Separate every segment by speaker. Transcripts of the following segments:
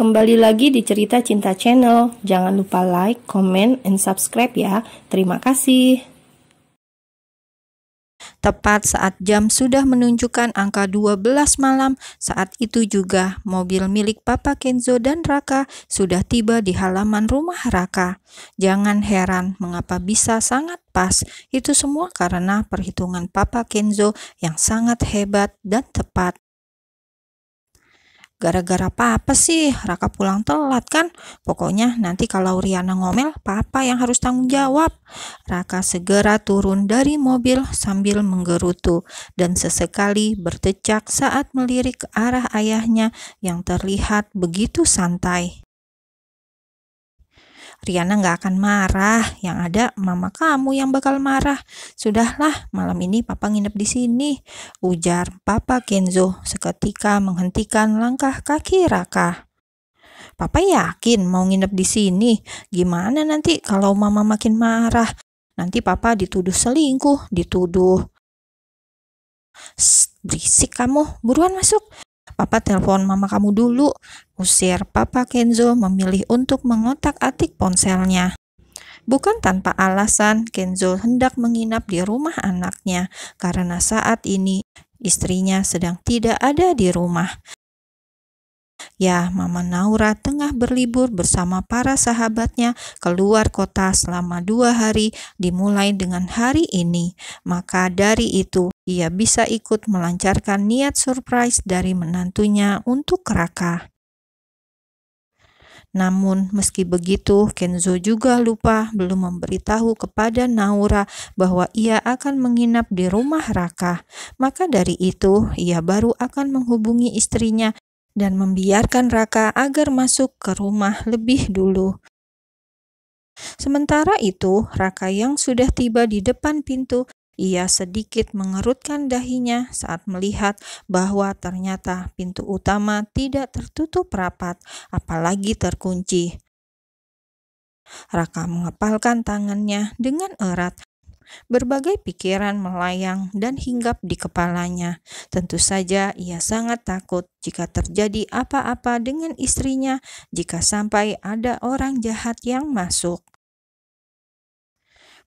Speaker 1: kembali lagi di Cerita Cinta Channel. Jangan lupa like, comment, and subscribe ya. Terima kasih. Tepat saat jam sudah menunjukkan angka 12 malam, saat itu juga mobil milik Papa Kenzo dan Raka sudah tiba di halaman rumah Raka. Jangan heran mengapa bisa sangat pas. Itu semua karena perhitungan Papa Kenzo yang sangat hebat dan tepat. Gara-gara Papa sih Raka pulang telat kan? Pokoknya nanti kalau Riana ngomel, Papa yang harus tanggung jawab. Raka segera turun dari mobil sambil menggerutu dan sesekali bertecak saat melirik ke arah ayahnya yang terlihat begitu santai. Riana gak akan marah, yang ada mama kamu yang bakal marah. Sudahlah, malam ini Papa nginep di sini, ujar Papa Kenzo seketika menghentikan langkah kaki Raka. Papa yakin mau nginep di sini? Gimana nanti kalau mama makin marah? Nanti Papa dituduh selingkuh, dituduh. Berisik kamu, buruan masuk. Papa telepon mama kamu dulu, usir Papa Kenzo memilih untuk mengotak-atik ponselnya. Bukan tanpa alasan, Kenzo hendak menginap di rumah anaknya karena saat ini istrinya sedang tidak ada di rumah. Ya, Mama Naura tengah berlibur bersama para sahabatnya keluar kota selama 2 hari dimulai dengan hari ini. Maka dari itu, ia bisa ikut melancarkan niat surprise dari menantunya untuk Raka. Namun meski begitu, Kenzo juga lupa belum memberitahu kepada Naura bahwa ia akan menginap di rumah Raka. Maka dari itu, ia baru akan menghubungi istrinya dan membiarkan Raka agar masuk ke rumah lebih dulu. Sementara itu, Raka yang sudah tiba di depan pintu, ia sedikit mengerutkan dahinya saat melihat bahwa ternyata pintu utama tidak tertutup rapat, apalagi terkunci. Raka mengepalkan tangannya dengan erat. Berbagai pikiran melayang dan hinggap di kepalanya. Tentu saja ia sangat takut jika terjadi apa-apa dengan istrinya jika sampai ada orang jahat yang masuk.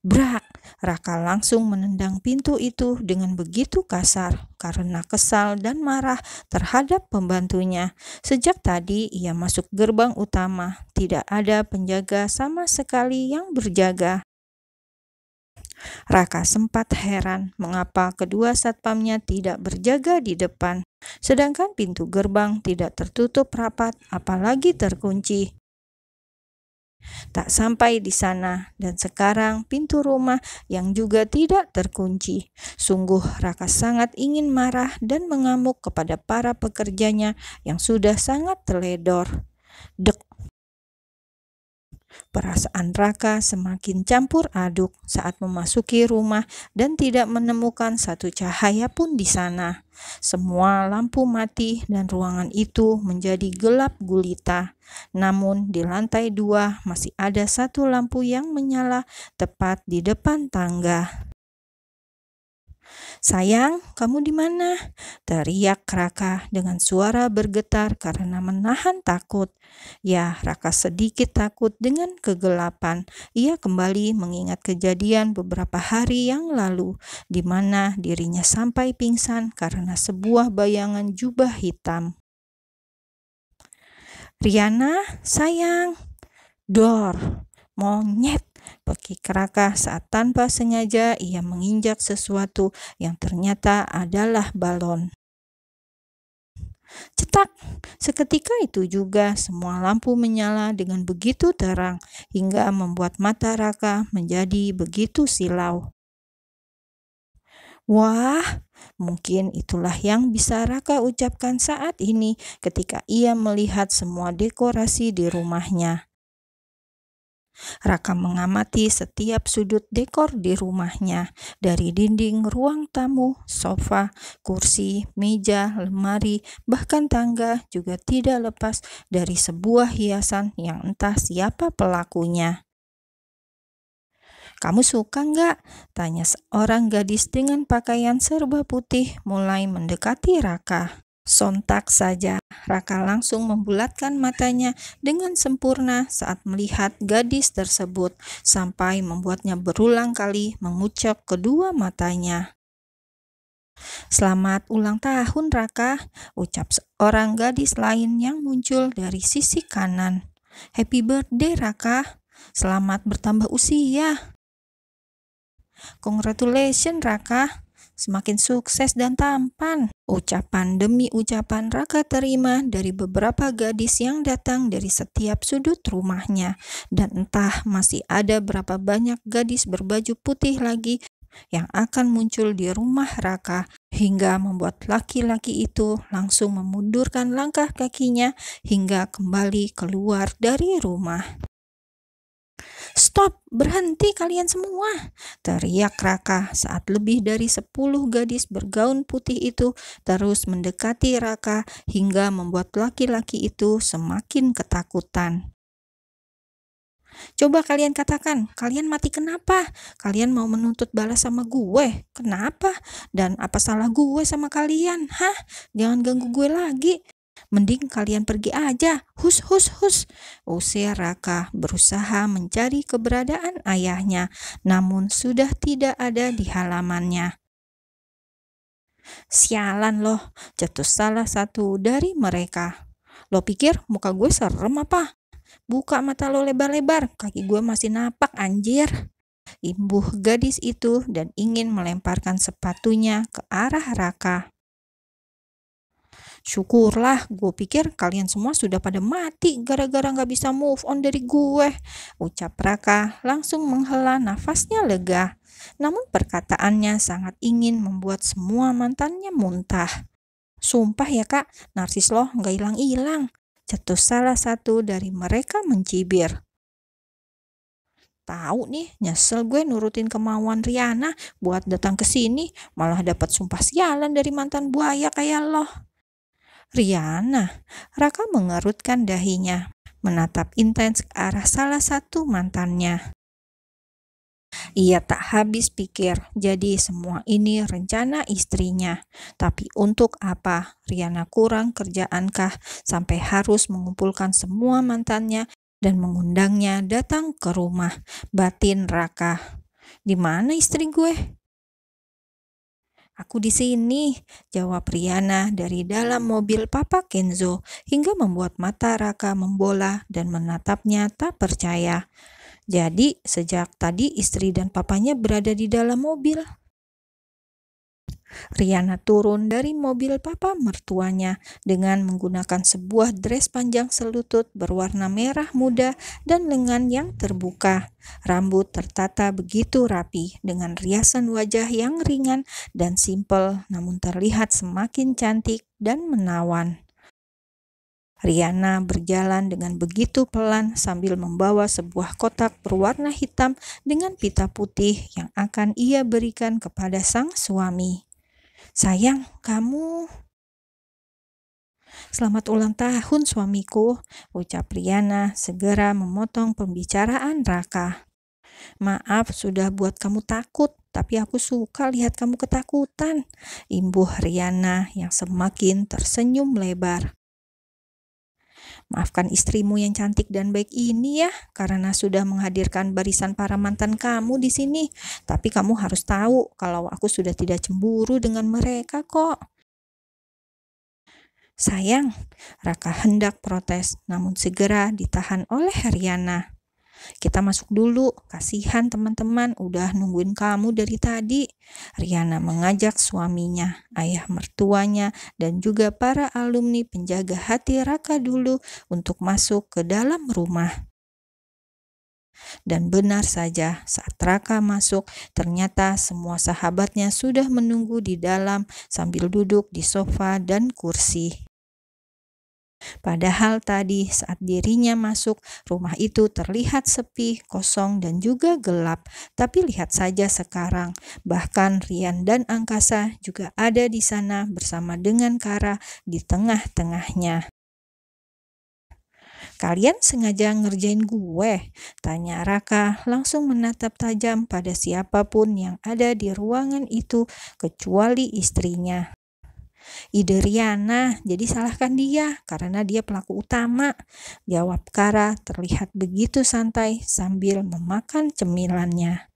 Speaker 1: Brak! Raka langsung menendang pintu itu dengan begitu kasar karena kesal dan marah terhadap pembantunya. Sejak tadi ia masuk gerbang utama, tidak ada penjaga sama sekali yang berjaga. Raka sempat heran mengapa kedua satpamnya tidak berjaga di depan, sedangkan pintu gerbang tidak tertutup rapat apalagi terkunci. Tak sampai di sana dan sekarang pintu rumah yang juga tidak terkunci. Sungguh Raka sangat ingin marah dan mengamuk kepada para pekerjanya yang sudah sangat teledor. Dek! Perasaan Raka semakin campur aduk saat memasuki rumah dan tidak menemukan satu cahaya pun di sana. Semua lampu mati dan ruangan itu menjadi gelap gulita. Namun di lantai 2 masih ada satu lampu yang menyala tepat di depan tangga. Sayang, kamu di mana? Teriak Raka dengan suara bergetar karena menahan takut. Ya, Raka sedikit takut dengan kegelapan. Ia kembali mengingat kejadian beberapa hari yang lalu, di mana dirinya sampai pingsan karena sebuah bayangan jubah hitam. Riana, sayang. Dor, monyet. Pekik Raka saat tanpa sengaja ia menginjak sesuatu yang ternyata adalah balon. Cetak! Seketika itu juga semua lampu menyala dengan begitu terang hingga membuat mata Raka menjadi begitu silau. Wah, mungkin itulah yang bisa Raka ucapkan saat ini ketika ia melihat semua dekorasi di rumahnya. Raka mengamati setiap sudut dekor di rumahnya, dari dinding ruang tamu, sofa, kursi, meja, lemari, bahkan tangga juga tidak lepas dari sebuah hiasan yang entah siapa pelakunya. Kamu suka nggak? Tanya seorang gadis dengan pakaian serba putih mulai mendekati Raka. Sontak saja, Raka langsung membulatkan matanya dengan sempurna saat melihat gadis tersebut, sampai membuatnya berulang kali mengucap kedua matanya. "Selamat ulang tahun, Raka," ucap seorang gadis lain yang muncul dari sisi kanan. "Happy birthday, Raka. Selamat bertambah usia." "Congratulations, Raka. Semakin sukses dan tampan." Ucapan demi ucapan Raka terima dari beberapa gadis yang datang dari setiap sudut rumahnya. Dan entah masih ada berapa banyak gadis berbaju putih lagi yang akan muncul di rumah Raka, hingga membuat laki-laki itu langsung memundurkan langkah kakinya hingga kembali keluar dari rumah. "Stop, berhenti kalian semua!" teriak Raka saat lebih dari 10 gadis bergaun putih itu terus mendekati Raka hingga membuat laki-laki itu semakin ketakutan. "Coba kalian katakan, kalian mati kenapa? Kalian mau menuntut balas sama gue? Kenapa? Dan apa salah gue sama kalian? Hah? Jangan ganggu gue lagi. Mending kalian pergi aja. Hus, hus, hus!" usir Raka berusaha mencari keberadaan ayahnya, namun sudah tidak ada di halamannya. "Sialan loh," cetus salah satu dari mereka. "Lo pikir muka gue serem apa? Buka mata lo lebar-lebar, kaki gue masih napak anjir," imbuh gadis itu dan ingin melemparkan sepatunya ke arah Raka. "Syukurlah, gue pikir kalian semua sudah pada mati gara-gara gak bisa move on dari gue," ucap Raka langsung menghela nafasnya lega. Namun perkataannya sangat ingin membuat semua mantannya muntah. "Sumpah ya kak, narsis lo gak hilang-hilang," cetus salah satu dari mereka mencibir. "Tahu nih, nyesel gue nurutin kemauan Riana buat datang ke sini, malah dapat sumpah sialan dari mantan buaya kayak lo." "Riana?" Raka mengerutkan dahinya, menatap intens ke arah salah satu mantannya. Ia tak habis pikir, jadi semua ini rencana istrinya. Tapi untuk apa? Riana kurang kerjaankah sampai harus mengumpulkan semua mantannya dan mengundangnya datang ke rumah? Batin Raka. "Di mana istri gue?" "Aku di sini," jawab Riana dari dalam mobil Papa Kenzo, hingga membuat mata Raka membola dan menatapnya tak percaya. "Jadi, sejak tadi istri dan papanya berada di dalam mobil?" Riana turun dari mobil papa mertuanya dengan menggunakan sebuah dres panjang selutut berwarna merah muda dan lengan yang terbuka. Rambut tertata begitu rapi dengan riasan wajah yang ringan dan simpel, namun terlihat semakin cantik dan menawan. Riana berjalan dengan begitu pelan sambil membawa sebuah kotak berwarna hitam dengan pita putih yang akan ia berikan kepada sang suami. "Sayang, kamu..." "Selamat ulang tahun suamiku," ucap Riana segera memotong pembicaraan Raka. "Maaf sudah buat kamu takut, tapi aku suka lihat kamu ketakutan," imbuh Riana yang semakin tersenyum lebar. "Maafkan istrimu yang cantik dan baik ini ya, karena sudah menghadirkan barisan para mantan kamu di sini. Tapi kamu harus tahu kalau aku sudah tidak cemburu dengan mereka kok." "Sayang," Raka hendak protes, namun segera ditahan oleh Riana. "Kita masuk dulu, kasihan teman-teman udah nungguin kamu dari tadi." Riana mengajak suaminya, ayah mertuanya, dan juga para alumni penjaga hati Raka dulu untuk masuk ke dalam rumah. Dan benar saja, saat Raka masuk, ternyata semua sahabatnya sudah menunggu di dalam sambil duduk di sofa dan kursi. Padahal tadi saat dirinya masuk, rumah itu terlihat sepi, kosong, dan juga gelap. Tapi lihat saja sekarang, bahkan Rian dan Angkasa juga ada di sana bersama dengan Kara di tengah-tengahnya. "Kalian sengaja ngerjain gue?" tanya Raka langsung menatap tajam pada siapapun yang ada di ruangan itu kecuali istrinya. Ide Riana, jadi salahkan dia karena dia pelaku utama, jawab Kara terlihat begitu santai sambil memakan cemilannya.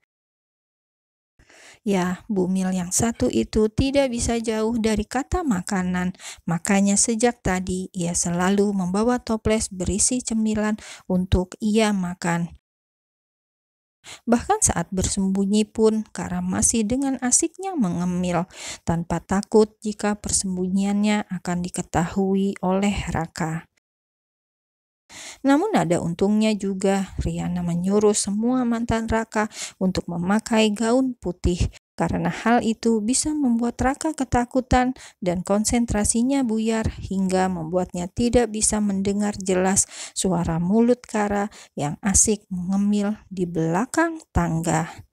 Speaker 1: Ya, Bumil yang satu itu tidak bisa jauh dari kata makanan. Makanya sejak tadi ia selalu membawa toples berisi cemilan untuk ia makan. Bahkan saat bersembunyi pun, Kara masih dengan asiknya mengemil, tanpa takut jika persembunyiannya akan diketahui oleh Raka. Namun ada untungnya juga, Riana menyuruh semua mantan Raka untuk memakai gaun putih, karena hal itu bisa membuat Raka ketakutan dan konsentrasinya buyar hingga membuatnya tidak bisa mendengar jelas suara mulut Kara yang asik mengemil di belakang tangga.